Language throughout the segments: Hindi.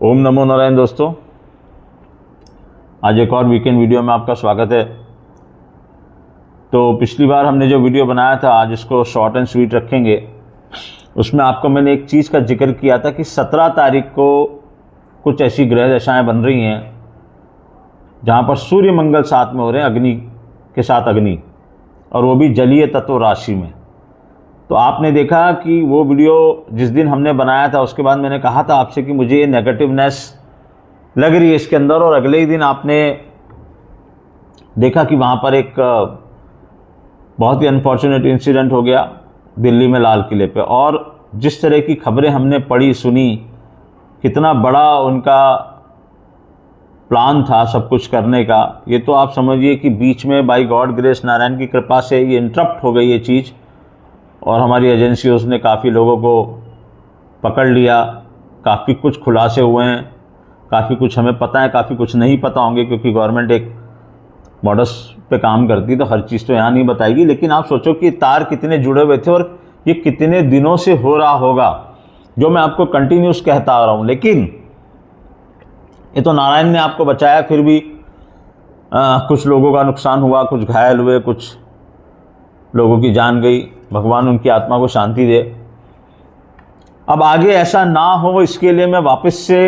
ओम नमो नारायण। दोस्तों, आज एक और वीकेंड वीडियो में आपका स्वागत है। तो पिछली बार हमने जो वीडियो बनाया था, आज इसको शॉर्ट एंड स्वीट रखेंगे। उसमें आपको मैंने एक चीज़ का जिक्र किया था कि 17 तारीख को कुछ ऐसी ग्रह दशाएं बन रही हैं जहाँ पर सूर्य मंगल साथ में हो रहे हैं, अग्नि के साथ अग्नि, और वो भी जलीय तत्व राशि में। तो आपने देखा कि वो वीडियो जिस दिन हमने बनाया था उसके बाद मैंने कहा था आपसे कि मुझे ये नेगेटिवनेस लग रही है इसके अंदर, और अगले ही दिन आपने देखा कि वहाँ पर एक बहुत ही अनफॉर्चुनेट इंसिडेंट हो गया दिल्ली में लाल किले पे। और जिस तरह की खबरें हमने पढ़ी सुनी, कितना बड़ा उनका प्लान था सब कुछ करने का, ये तो आप समझिए कि बीच में बाय गॉड ग्रेस, नारायण की कृपा से ये इंटरप्ट हो गई ये चीज़, और हमारी एजेंसियों ने काफ़ी लोगों को पकड़ लिया। काफ़ी कुछ खुलासे हुए हैं, काफ़ी कुछ हमें पता है, काफ़ी कुछ नहीं पता होंगे, क्योंकि गवर्नमेंट एक मॉडस पे काम करती तो हर चीज़ तो यहाँ नहीं बताएगी। लेकिन आप सोचो कि तार कितने जुड़े हुए थे और ये कितने दिनों से हो रहा होगा, जो मैं आपको कंटिन्यूस कहता आ रहा हूँ। लेकिन ये तो नारायण ने आपको बचाया, फिर भी कुछ लोगों का नुकसान हुआ, कुछ घायल हुए, कुछ लोगों की जान गई। भगवान उनकी आत्मा को शांति दे। अब आगे ऐसा ना हो इसके लिए मैं वापस से,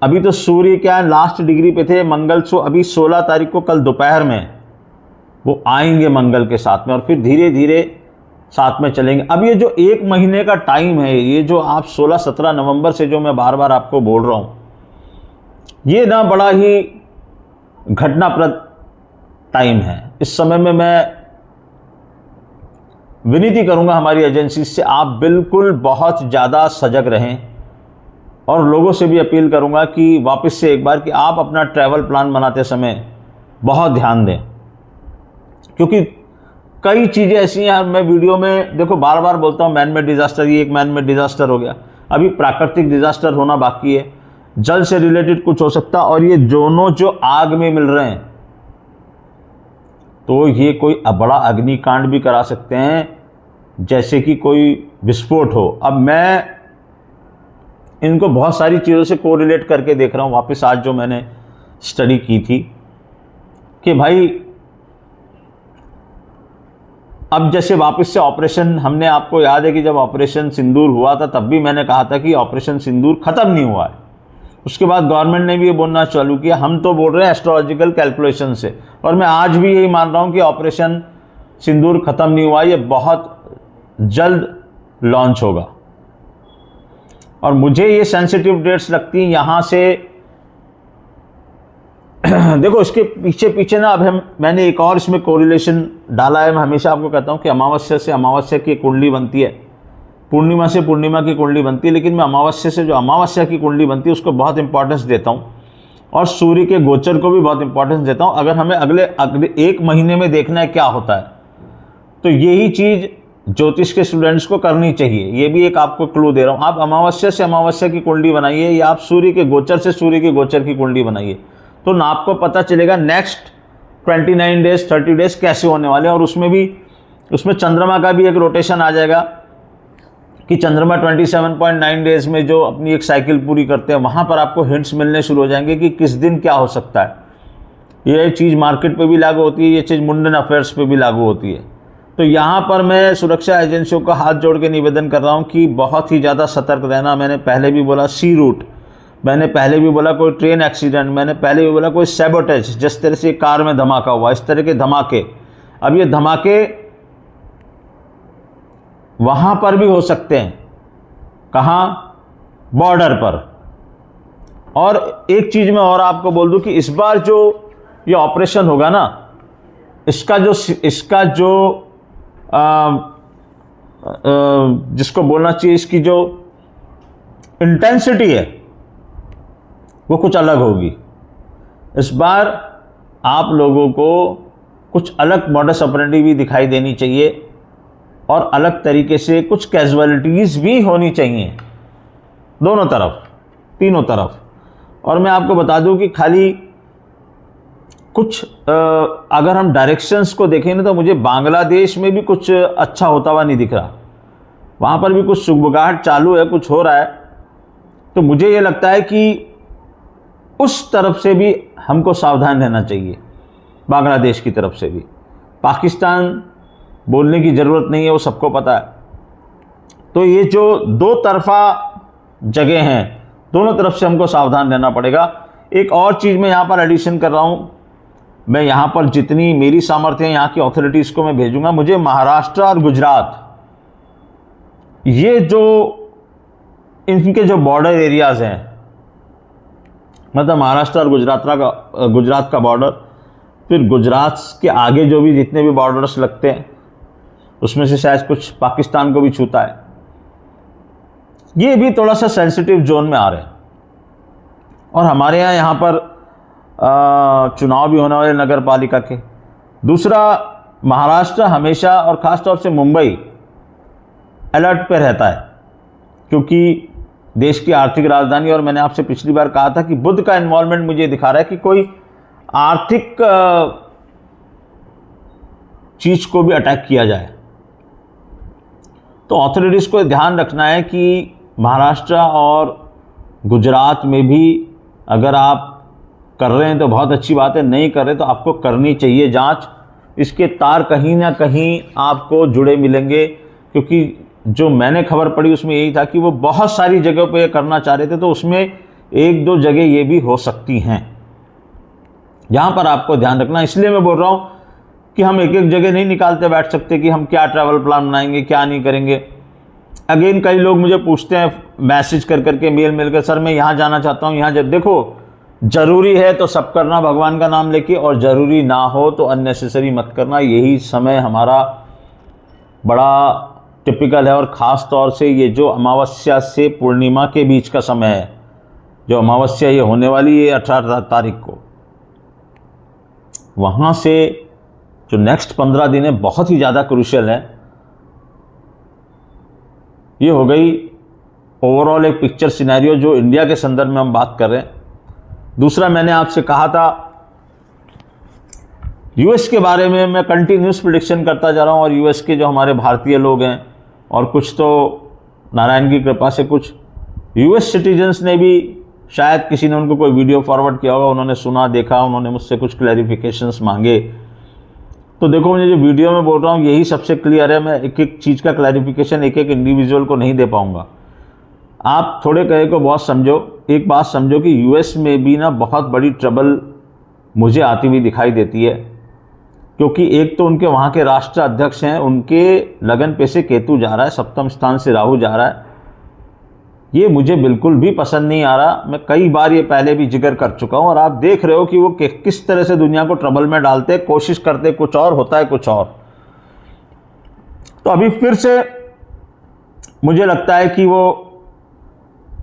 अभी तो सूर्य क्या है लास्ट डिग्री पे थे, मंगल सो अभी 16 तारीख को कल दोपहर में वो आएंगे मंगल के साथ में, और फिर धीरे धीरे साथ में चलेंगे। अब ये जो एक महीने का टाइम है, ये जो आप 16-17 नवंबर से जो मैं बार बार आपको बोल रहा हूँ, ये ना बड़ा ही घटनाप्रद टाइम है। इस समय में मैं विनती करूंगा हमारी एजेंसी से, आप बिल्कुल बहुत ज़्यादा सजग रहें, और लोगों से भी अपील करूंगा कि वापस से एक बार कि आप अपना ट्रैवल प्लान बनाते समय बहुत ध्यान दें, क्योंकि कई चीज़ें ऐसी हैं। मैं वीडियो में देखो बार बार बोलता हूँ मैन मेड डिज़ास्टर, ये एक मैन मेड डिज़ास्टर हो गया, अभी प्राकृतिक डिज़ास्टर होना बाकी है, जल से रिलेटेड कुछ हो सकता, और ये दोनों जो आग में मिल रहे हैं तो ये कोई बड़ा अग्निकांड भी करा सकते हैं, जैसे कि कोई विस्फोट हो। अब मैं इनको बहुत सारी चीज़ों से कोरिलेट करके देख रहा हूँ वापस, आज जो मैंने स्टडी की थी कि भाई अब जैसे वापस से ऑपरेशन, हमने आपको याद है कि जब ऑपरेशन सिंदूर हुआ था तब भी मैंने कहा था कि ऑपरेशन सिंदूर ख़त्म नहीं हुआ है। उसके बाद गवर्नमेंट ने भी ये बोलना चालू किया, हम तो बोल रहे हैं एस्ट्रोलॉजिकल कैलकुलेशन से, और मैं आज भी यही मान रहा हूँ कि ऑपरेशन सिंदूर ख़त्म नहीं हुआ, ये बहुत जल्द लॉन्च होगा। और मुझे ये सेंसिटिव डेट्स लगती हैं यहाँ से देखो इसके पीछे पीछे ना, अब मैंने एक और इसमें कोरिलेशन डाला है। मैं हमेशा आपको कहता हूँ कि अमावस्या से अमावस्या की कुंडली बनती है, पूर्णिमा से पूर्णिमा की कुंडली बनती है, लेकिन मैं अमावस्या से जो अमावस्या की कुंडली बनती है उसको बहुत इंपॉर्टेंस देता हूँ, और सूर्य के गोचर को भी बहुत इंपॉर्टेंस देता हूँ। अगर हमें अगले एक महीने में देखना है क्या होता है, तो यही चीज़ ज्योतिष के स्टूडेंट्स को करनी चाहिए। ये भी एक आपको क्लू दे रहा हूँ, आप अमावस्या से अमावस्या की कुंडली बनाइए, या आप सूर्य के गोचर से सूर्य के गोचर की कुंडली बनाइए, तो ना आपको पता चलेगा नेक्स्ट 29 डेज 30 डेज कैसे होने वाले हैं। और उसमें चंद्रमा का भी एक रोटेशन आ जाएगा कि चंद्रमा 27.9 डेज में जो अपनी एक साइकिल पूरी करते हैं, वहाँ पर आपको हिंट्स मिलने शुरू हो जाएंगे कि किस दिन क्या हो सकता है। ये चीज़ मार्केट पे भी लागू होती है, ये चीज़ मुंडन अफेयर्स पे भी लागू होती है। तो यहाँ पर मैं सुरक्षा एजेंसियों का हाथ जोड़ के निवेदन कर रहा हूँ कि बहुत ही ज़्यादा सतर्क रहना। मैंने पहले भी बोला सी रूट, मैंने पहले भी बोला कोई ट्रेन एक्सीडेंट, मैंने पहले भी बोला कोई सैबोटेज, जिस तरह से कार में धमाका हुआ, इस तरह के धमाके। अब ये धमाके वहाँ पर भी हो सकते हैं, कहाँ, बॉर्डर पर। और एक चीज़ मैं और आपको बोल दूं कि इस बार जो ये ऑपरेशन होगा ना, इसका जो जिसको बोलना चाहिए, इसकी जो इंटेंसिटी है वो कुछ अलग होगी। इस बार आप लोगों को कुछ अलग मॉडस ऑपरेंडी भी दिखाई देनी चाहिए, और अलग तरीके से कुछ कैजुअलिटीज़ भी होनी चाहिए, दोनों तरफ, तीनों तरफ। और मैं आपको बता दूं कि खाली कुछ अगर हम डायरेक्शंस को देखें ना, तो मुझे बांग्लादेश में भी कुछ अच्छा होता हुआ नहीं दिख रहा। वहाँ पर भी कुछ सुगबुगाहट चालू है, कुछ हो रहा है। तो मुझे ये लगता है कि उस तरफ से भी हमको सावधान रहना चाहिए, बांग्लादेश की तरफ से भी। पाकिस्तान बोलने की ज़रूरत नहीं है, वो सबको पता है। तो ये जो दो तरफा जगह हैं, दोनों तरफ से हमको सावधान रहना पड़ेगा। एक और चीज़ मैं यहाँ पर एडिशन कर रहा हूँ, मैं यहाँ पर जितनी मेरी सामर्थ्य है यहाँ की अथॉरिटीज़ को मैं भेजूँगा। मुझे महाराष्ट्र और गुजरात, ये जो इनके जो बॉर्डर एरियाज़ हैं, मतलब महाराष्ट्र और गुजरात का बॉर्डर, फिर गुजरात के आगे जो भी जितने भी बॉर्डर्स लगते हैं उसमें से शायद कुछ पाकिस्तान को भी छूता है, ये भी थोड़ा सा सेंसिटिव जोन में आ रहे हैं। और हमारे यहाँ पर चुनाव भी होने वाले नगर पालिका के। दूसरा, महाराष्ट्र हमेशा और ख़ास तौर से मुंबई अलर्ट पे रहता है, क्योंकि देश की आर्थिक राजधानी, और मैंने आपसे पिछली बार कहा था कि बुद्ध का इन्वॉल्वमेंट मुझे दिखा रहा है कि कोई आर्थिक चीज़ को भी अटैक किया जाए। तो अथॉरिटीज़ को ध्यान रखना है कि महाराष्ट्र और गुजरात में भी अगर आप कर रहे हैं तो बहुत अच्छी बात है, नहीं कर रहे तो आपको करनी चाहिए जांच। इसके तार कहीं ना कहीं आपको जुड़े मिलेंगे, क्योंकि जो मैंने खबर पढ़ी उसमें यही था कि वो बहुत सारी जगहों पे करना चाह रहे थे, तो उसमें एक दो जगह ये भी हो सकती हैं। यहाँ पर आपको ध्यान रखना। इसलिए मैं बोल रहा हूँ कि हम एक एक जगह नहीं निकालते बैठ सकते कि हम क्या ट्रैवल प्लान बनाएंगे, क्या नहीं करेंगे। अगेन कई लोग मुझे पूछते हैं मैसेज कर करके, मेल मिल कर, सर मैं यहाँ जाना चाहता हूँ, यहाँ देखो ज़रूरी है तो सब करना भगवान का नाम लेके, और ज़रूरी ना हो तो अननेसेसरी मत करना। यही समय हमारा बड़ा टिपिकल है, और ख़ास तौर से ये जो अमावस्या से पूर्णिमा के बीच का समय है, जो अमावस्या ये होने वाली है 18 तारीख को, वहाँ से जो नेक्स्ट 15 दिन है बहुत ही ज़्यादा क्रूशियल है। ये हो गई ओवरऑल एक पिक्चर सिनेरियो जो इंडिया के संदर्भ में हम बात कर रहे हैं। दूसरा, मैंने आपसे कहा था यूएस के बारे में मैं कंटिन्यूस प्रेडिक्शन करता जा रहा हूँ, और यूएस के जो हमारे भारतीय लोग हैं, और कुछ तो नारायण की कृपा से कुछ यूएस सिटीजन्स ने भी, शायद किसी ने उनको कोई वीडियो फॉरवर्ड किया होगा, उन्होंने सुना देखा, उन्होंने मुझसे कुछ क्लैरिफिकेशंस मांगे। तो देखो, मुझे जो वीडियो में बोल रहा हूँ यही सबसे क्लियर है। मैं एक एक चीज़ का क्लैरिफिकेशन एक एक इंडिविजुअल को नहीं दे पाऊँगा। आप थोड़े कहे को बहुत समझो। एक बात समझो कि यूएस में भी ना बहुत बड़ी ट्रबल मुझे आती हुई दिखाई देती है, क्योंकि एक तो उनके वहाँ के राष्ट्र अध्यक्ष हैं, उनके लगन पे से केतु जा रहा है, सप्तम स्थान से राहु जा रहा है। ये मुझे बिल्कुल भी पसंद नहीं आ रहा। मैं कई बार ये पहले भी जिक्र कर चुका हूँ, और आप देख रहे हो कि वो किस तरह से दुनिया को ट्रबल में डालते, कोशिश करते कुछ और, होता है कुछ और। तो अभी फिर से मुझे लगता है कि वो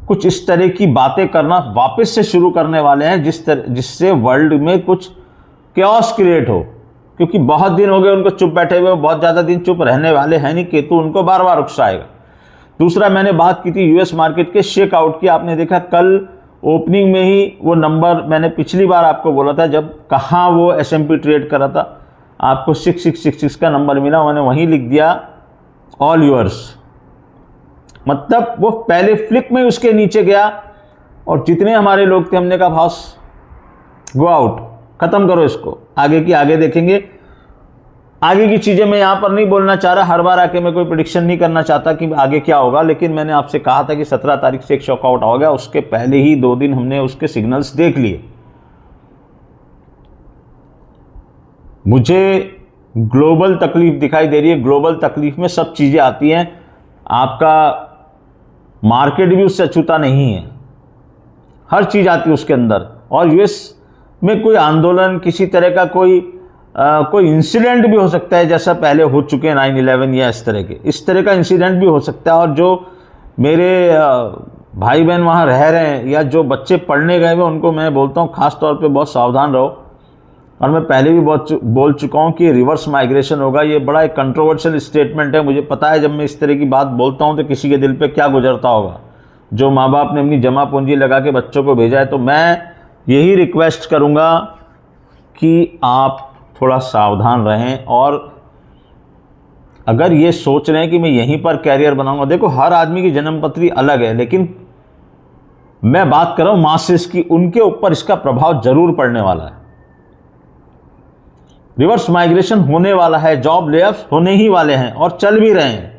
कुछ इस तरह की बातें करना वापस से शुरू करने वाले हैं, जिससे वर्ल्ड में कुछ कैओस क्रिएट हो, क्योंकि बहुत दिन हो गए उनको चुप बैठे हुए, बहुत ज़्यादा दिन चुप रहने वाले हैं नहीं। केतु उनको बार बार उकसाएगा। दूसरा, मैंने बात की थी यूएस मार्केट के शेक आउट की। आपने देखा कल ओपनिंग में ही वो नंबर, मैंने पिछली बार आपको बोला था जब कहाँ वो एसएमपी ट्रेड कर रहा था, आपको 6666 का नंबर मिला, मैंने वहीं लिख दिया ऑल यूअर्स। मतलब वो पहले फ्लिक में उसके नीचे गया, और जितने हमारे लोग थे हमने कहा बॉस गो आउट, ख़त्म करो इसको, आगे की आगे देखेंगे। आगे की चीज़ें मैं यहाँ पर नहीं बोलना चाह रहा, हर बार आके मैं कोई प्रेडिक्शन नहीं करना चाहता कि आगे क्या होगा, लेकिन मैंने आपसे कहा था कि 17 तारीख से एक शॉकआउट होगा। उसके पहले ही 2 दिन हमने उसके सिग्नल्स देख लिए। मुझे ग्लोबल तकलीफ दिखाई दे रही है। ग्लोबल तकलीफ में सब चीज़ें आती हैं, आपका मार्केट भी उससे अछूता नहीं है, हर चीज़ आती है उसके अंदर। और यूएस में कोई आंदोलन, किसी तरह का कोई इंसिडेंट भी हो सकता है, जैसा पहले हो चुके हैं 9/11 या इस तरह का इंसिडेंट भी हो सकता है। और जो मेरे भाई बहन वहाँ रह रहे हैं या जो बच्चे पढ़ने गए हुए, उनको मैं बोलता हूँ खास तौर पे बहुत सावधान रहो। और मैं पहले भी बहुत बोल चुका हूँ कि रिवर्स माइग्रेशन होगा। ये बड़ा एक कंट्रोवर्शियल स्टेटमेंट है, मुझे पता है जब मैं इस तरह की बात बोलता हूँ तो किसी के दिल पे क्या गुजरता होगा, जो माँ बाप ने अपनी जमा पूंजी लगा के बच्चों को भेजा है। तो मैं यही रिक्वेस्ट करूँगा कि आप थोड़ा सावधान रहें, और अगर ये सोच रहे हैं कि मैं यहीं पर कैरियर बनाऊंगा, देखो हर आदमी की जन्मपत्री अलग है, लेकिन मैं बात कर रहा हूं मासेस की, उनके ऊपर इसका प्रभाव जरूर पड़ने वाला है। रिवर्स माइग्रेशन होने वाला है, जॉब लेऑफ्स होने ही वाले हैं और चल भी रहे हैं।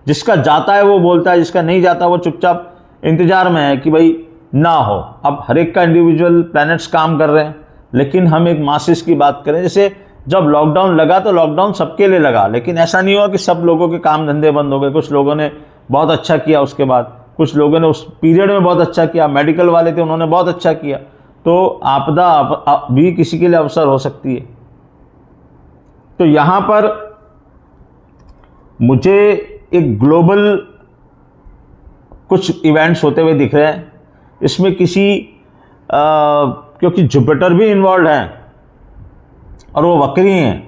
जिसका जाता है वो बोलता है, जिसका नहीं जाता वो चुपचाप इंतजार में है कि भाई ना हो। अब हर एक का इंडिविजुअल प्लैनेट्स काम कर रहे हैं, लेकिन हम एक मासेस की बात करें, जैसे जब लॉकडाउन लगा तो लॉकडाउन सबके लिए लगा, लेकिन ऐसा नहीं हुआ कि सब लोगों के काम धंधे बंद हो गए। कुछ लोगों ने बहुत अच्छा किया, उसके बाद कुछ लोगों ने उस पीरियड में बहुत अच्छा किया। मेडिकल वाले थे, उन्होंने बहुत अच्छा किया। तो आपदा भी किसी के लिए अवसर हो सकती है। तो यहाँ पर मुझे एक ग्लोबल कुछ इवेंट्स होते हुए दिख रहे हैं। इसमें क्योंकि जुपिटर भी इन्वॉल्व है और वो वक्री हैं,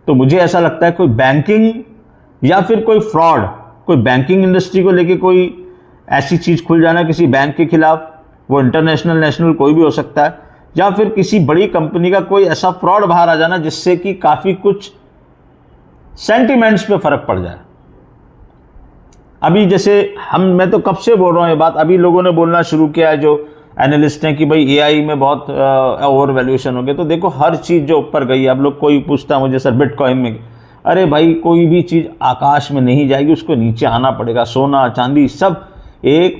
तो मुझे ऐसा लगता है कोई बैंकिंग या फिर कोई फ्रॉड, कोई बैंकिंग इंडस्ट्री को लेके कोई ऐसी चीज़ खुल जाना किसी बैंक के खिलाफ, वो इंटरनेशनल नेशनल कोई भी हो सकता है, या फिर किसी बड़ी कंपनी का कोई ऐसा फ्रॉड बाहर आ जाना जिससे कि काफ़ी कुछ सेंटिमेंट्स पे फर्क पड़ जाए। अभी जैसे मैं तो कब से बोल रहा हूँ ये बात, अभी लोगों ने बोलना शुरू किया है जो एनालिस्ट हैं कि भाई एआई में बहुत ओवर वैल्यूएशन हो गया। तो देखो हर चीज़ जो ऊपर गई है, अब लोग कोई पूछता है मुझे सर बिटकॉइन में, अरे भाई कोई भी चीज़ आकाश में नहीं जाएगी, उसको नीचे आना पड़ेगा। सोना चांदी सब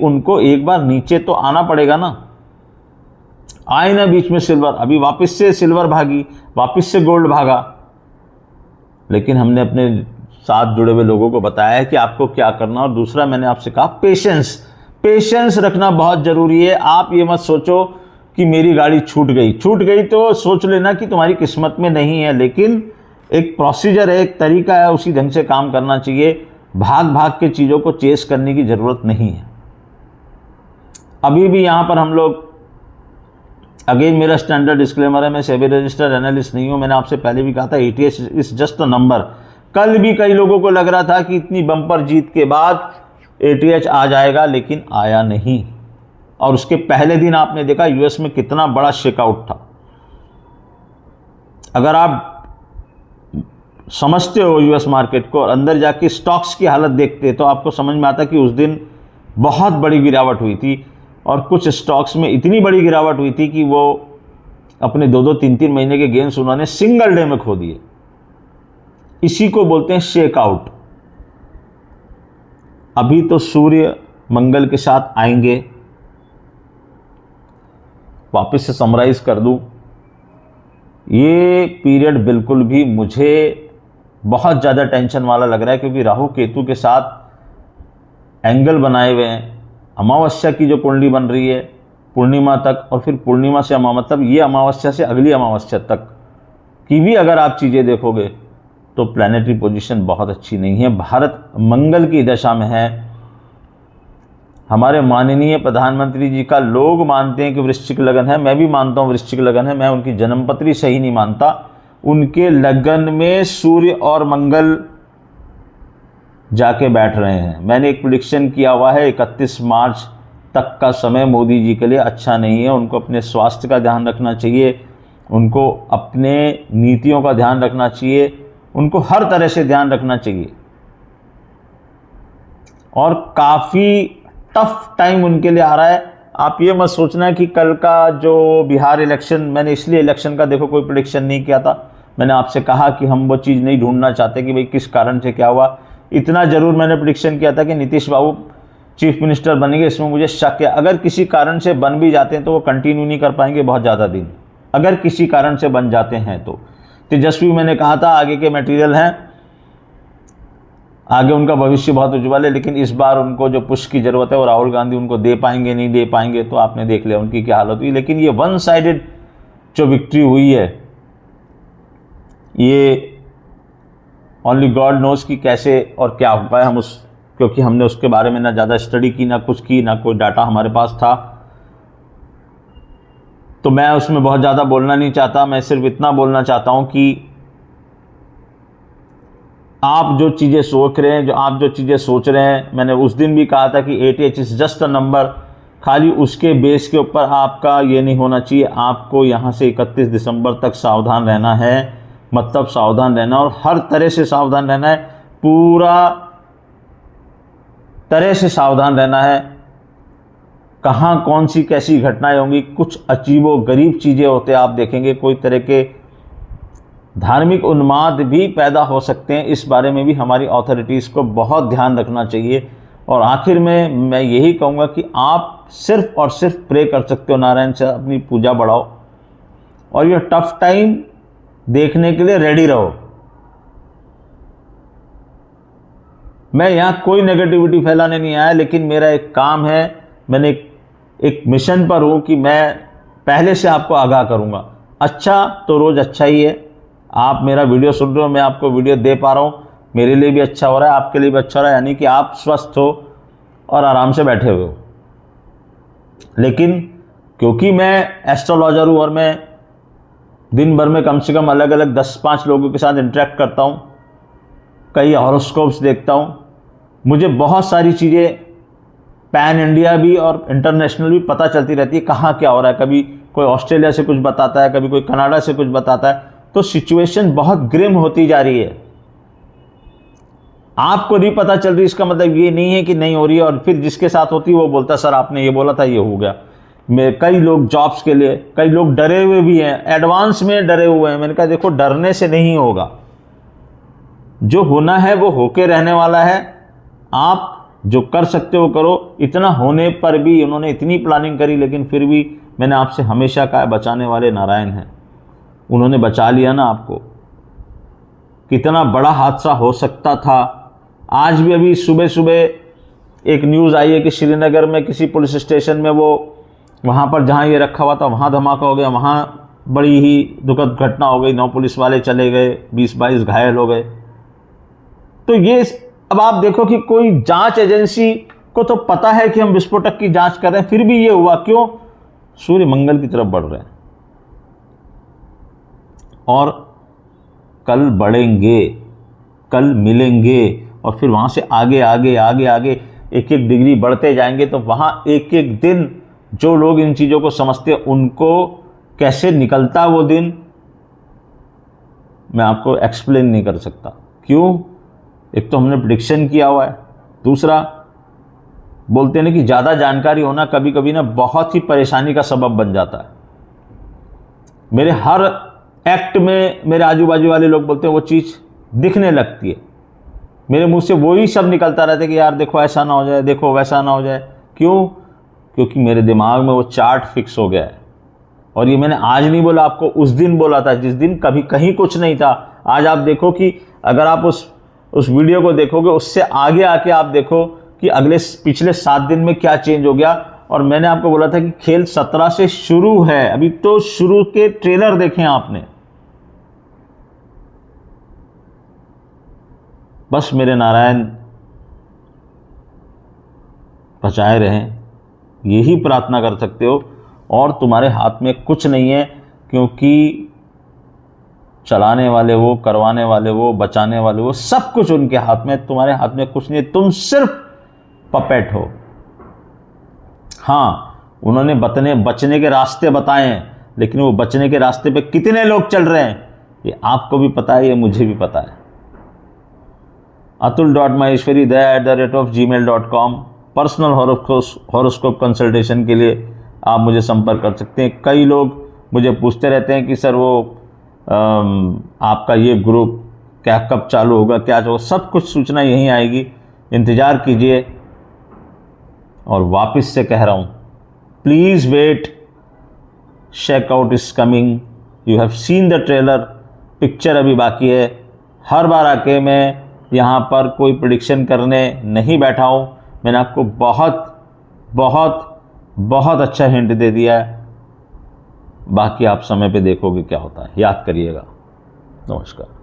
उनको एक बार नीचे तो आना पड़ेगा ना। आए ना बीच में सिल्वर, अभी वापस से सिल्वर भागी, वापस से गोल्ड भागा, लेकिन हमने अपने साथ जुड़े हुए लोगों को बताया है कि आपको क्या करना। और दूसरा मैंने आपसे कहा पेशेंस रखना बहुत ज़रूरी है। आप ये मत सोचो कि मेरी गाड़ी छूट गई तो सोच लेना कि तुम्हारी किस्मत में नहीं है, लेकिन एक प्रोसीजर है, एक तरीका है, उसी ढंग से काम करना चाहिए। भाग के चीज़ों को चेस करने की ज़रूरत नहीं है। अभी भी यहाँ पर हम लोग, अगेन मेरा स्टैंडर्ड डिस्क्लेमर है, मैं सेबी रजिस्टर्ड एनालिस्ट नहीं हूँ। मैंने आपसे पहले भी कहा था ATH is just a number. कल भी कई लोगों को लग रहा था कि इतनी बम्पर जीत के बाद ATH आ जाएगा, लेकिन आया नहीं। और उसके पहले दिन आपने देखा US में कितना बड़ा शेकआउट था। अगर आप समझते हो US मार्केट को और अंदर जाके स्टॉक्स की हालत देखते तो आपको समझ में आता कि उस दिन बहुत बड़ी गिरावट हुई थी, और कुछ स्टॉक्स में इतनी बड़ी गिरावट हुई थी कि वो अपने 2-2, 3-3 महीने के गेन्स उन्होंने सिंगल डे में खो दिए। इसी को बोलते हैं शेकआउट। अभी तो सूर्य मंगल के साथ आएंगे। वापस से समराइज कर दूं, ये पीरियड बिल्कुल भी मुझे बहुत ज़्यादा टेंशन वाला लग रहा है, क्योंकि राहु केतु के साथ एंगल बनाए हुए हैं। अमावस्या की जो कुंडली बन रही है पूर्णिमा तक, और फिर पूर्णिमा से मतलब ये अमावस्या से अगली अमावस्या तक की भी अगर आप चीज़ें देखोगे तो प्लैनेटरी पोजीशन बहुत अच्छी नहीं है। भारत मंगल की दशा में है। हमारे माननीय प्रधानमंत्री जी का लोग मानते हैं कि वृश्चिक लगन है, मैं भी मानता हूँ वृश्चिक लगन है। मैं उनकी जन्मपत्री सही नहीं मानता। उनके लगन में सूर्य और मंगल जाके बैठ रहे हैं। मैंने एक प्रेडिक्शन किया हुआ है 31 मार्च तक का समय मोदी जी के लिए अच्छा नहीं है। उनको अपने स्वास्थ्य का ध्यान रखना चाहिए, उनको अपने नीतियों का ध्यान रखना चाहिए, उनको हर तरह से ध्यान रखना चाहिए। और काफ़ी टफ टाइम उनके लिए आ रहा है। आप ये मत सोचना कि कल का जो बिहार इलेक्शन, मैंने इसलिए इलेक्शन का देखो कोई प्रेडिक्शन नहीं किया था। मैंने आपसे कहा कि हम वो चीज़ नहीं ढूंढना चाहते कि भाई किस कारण से क्या हुआ। इतना ज़रूर मैंने प्रेडिक्शन किया था कि नीतीश बाबू चीफ मिनिस्टर बनेंगे। इसमें मुझे शक है। अगर किसी कारण से बन भी जाते हैं तो वो कंटिन्यू नहीं कर पाएंगे बहुत ज़्यादा दिन, अगर किसी कारण से बन जाते हैं तो। तेजस्वी मैंने कहा था आगे के मटेरियल हैं, आगे उनका भविष्य बहुत उज्ज्वल है, लेकिन इस बार उनको जो पुश की ज़रूरत है वो राहुल गांधी उनको दे पाएंगे नहीं दे पाएंगे, तो आपने देख लिया उनकी क्या हालत हुई। लेकिन ये वन साइडेड जो विक्ट्री हुई है, ये ओनली गॉड नोज कि कैसे और क्या हो पाया। क्योंकि हमने उसके बारे में ना ज़्यादा स्टडी की, ना कुछ की, ना कोई डाटा हमारे पास था, तो मैं उसमें बहुत ज़्यादा बोलना नहीं चाहता। मैं सिर्फ इतना बोलना चाहता हूँ कि आप जो चीज़ें सोच रहे हैं, मैंने उस दिन भी कहा था कि ATH is just a number. खाली उसके बेस के ऊपर आपका ये नहीं होना चाहिए। आपको यहाँ से 31 दिसंबर तक सावधान रहना है, मतलब सावधान रहना, और हर तरह से सावधान रहना है, पूरा तरह से सावधान रहना है। कहाँ कौन सी कैसी घटनाएं होंगी, कुछ अजीबो गरीब चीज़ें होते हैं। आप देखेंगे कोई तरह के धार्मिक उन्माद भी पैदा हो सकते हैं। इस बारे में भी हमारी अथॉरिटीज़ को बहुत ध्यान रखना चाहिए। और आखिर में मैं यही कहूँगा कि आप सिर्फ और सिर्फ प्रे कर सकते हो नारायण से, अपनी पूजा बढ़ाओ और ये टफ टाइम देखने के लिए रेडी रहो। मैं यहाँ कोई नेगेटिविटी फैलाने नहीं आया, लेकिन मेरा एक काम है, मैंने एक मिशन पर हूँ कि मैं पहले से आपको आगाह करूँगा। अच्छा तो रोज़ अच्छा ही है, आप मेरा वीडियो सुन रहे हो, मैं आपको वीडियो दे पा रहा हूँ, मेरे लिए भी अच्छा हो रहा है, आपके लिए भी अच्छा हो रहा है, यानी कि आप स्वस्थ हो और आराम से बैठे हुए हो। लेकिन क्योंकि मैं एस्ट्रोलॉजर हूँ और मैं दिन भर में कम से कम अलग अलग 10-5 लोगों के साथ इंटरेक्ट करता हूँ, कई हॉरोस्कोप्स देखता हूँ, मुझे बहुत सारी चीज़ें पैन इंडिया भी और इंटरनेशनल भी पता चलती रहती है, कहाँ क्या हो रहा है। कभी कोई ऑस्ट्रेलिया से कुछ बताता है, कभी कोई कनाडा से कुछ बताता है। तो सिचुएशन बहुत ग्रिम होती जा रही है। आपको नहीं पता चल रही, इसका मतलब ये नहीं है कि नहीं हो रही है। और फिर जिसके साथ होती है वो बोलता सर आपने ये बोला था, ये हो गया। कई लोग जॉब्स के लिए, कई लोग डरे हुए भी हैं, एडवांस में डरे हुए हैं। मैंने कहा देखो डरने से नहीं होगा, जो होना है वो होके रहने वाला है। आप जो कर सकते हो करो। इतना होने पर भी उन्होंने इतनी प्लानिंग करी, लेकिन फिर भी मैंने आपसे हमेशा कहा बचाने वाले नारायण हैं, उन्होंने बचा लिया ना आपको। कितना बड़ा हादसा हो सकता था। आज भी अभी सुबह सुबह एक न्यूज़ आई है कि श्रीनगर में किसी पुलिस स्टेशन में वहाँ पर जहाँ ये रखा हुआ था वहाँ धमाका हो गया, वहाँ बड़ी ही दुखद घटना हो गई, 9 पुलिस वाले चले गए, 20-22 घायल हो गए। तो ये अब आप देखो कि कोई जांच एजेंसी को तो पता है कि हम विस्फोटक की जांच कर रहे हैं, फिर भी ये हुआ क्यों? सूर्य मंगल की तरफ बढ़ रहे हैं और कल बढ़ेंगे, कल मिलेंगे और फिर वहाँ से आगे आगे आगे आगे 1-1 डिग्री बढ़ते जाएंगे। तो वहाँ एक एक दिन जो लोग इन चीज़ों को समझते हैं उनको कैसे निकलता वो दिन मैं आपको एक्सप्लेन नहीं कर सकता। क्यों? एक तो हमने प्रेडिक्शन किया हुआ है, दूसरा बोलते हैं ना कि ज़्यादा जानकारी होना कभी कभी ना बहुत ही परेशानी का सबब बन जाता है। मेरे हर एक्ट में मेरे आजू बाजू वाले लोग बोलते हैं वो चीज़ दिखने लगती है, मेरे मुंह से वही सब निकलता रहता है कि यार देखो ऐसा ना हो जाए, देखो वैसा ना हो जाए। क्यों? क्योंकि मेरे दिमाग में वो चार्ट फिक्स हो गया है। और ये मैंने आज नहीं बोला आपको, उस दिन बोला था जिस दिन कभी कहीं कुछ नहीं था। आज आप देखो कि अगर आप उस वीडियो को देखोगे, उससे आगे आके आप देखो कि पिछले 7 दिन में क्या चेंज हो गया। और मैंने आपको बोला था कि खेल 17 से शुरू है, अभी तो शुरू के ट्रेलर देखें आपने। बस मेरे नारायण बचाए रहें, यही प्रार्थना कर सकते हो। और तुम्हारे हाथ में कुछ नहीं है, क्योंकि चलाने वाले वो, करवाने वाले वो, बचाने वाले वो, सब कुछ उनके हाथ में। तुम्हारे हाथ में कुछ नहीं है, तुम सिर्फ पपेट हो। हाँ, उन्होंने बचने के रास्ते बताए हैं, लेकिन वो बचने के रास्ते पे कितने लोग चल रहे हैं ये आपको भी पता है, ये मुझे भी पता है। atul.maheshwari@gmail.com पर्सनल हॉरोस्कोप कंसल्टेशन के लिए आप मुझे संपर्क कर सकते हैं। कई लोग मुझे पूछते रहते हैं कि सर वो आपका ये ग्रुप क्या कब चालू होगा, क्या होगा, सब कुछ सूचना यहीं आएगी, इंतज़ार कीजिए। और वापस से कह रहा हूँ, please wait, checkout is coming, you have seen the trailer, picture अभी बाकी है। हर बार आके मैं यहाँ पर कोई प्रेडिक्शन करने नहीं बैठा हूँ, मैंने आपको बहुत बहुत बहुत अच्छा हिंट दे दिया है। बाकी आप समय पे देखोगे क्या होता है। याद करिएगा। नमस्कार।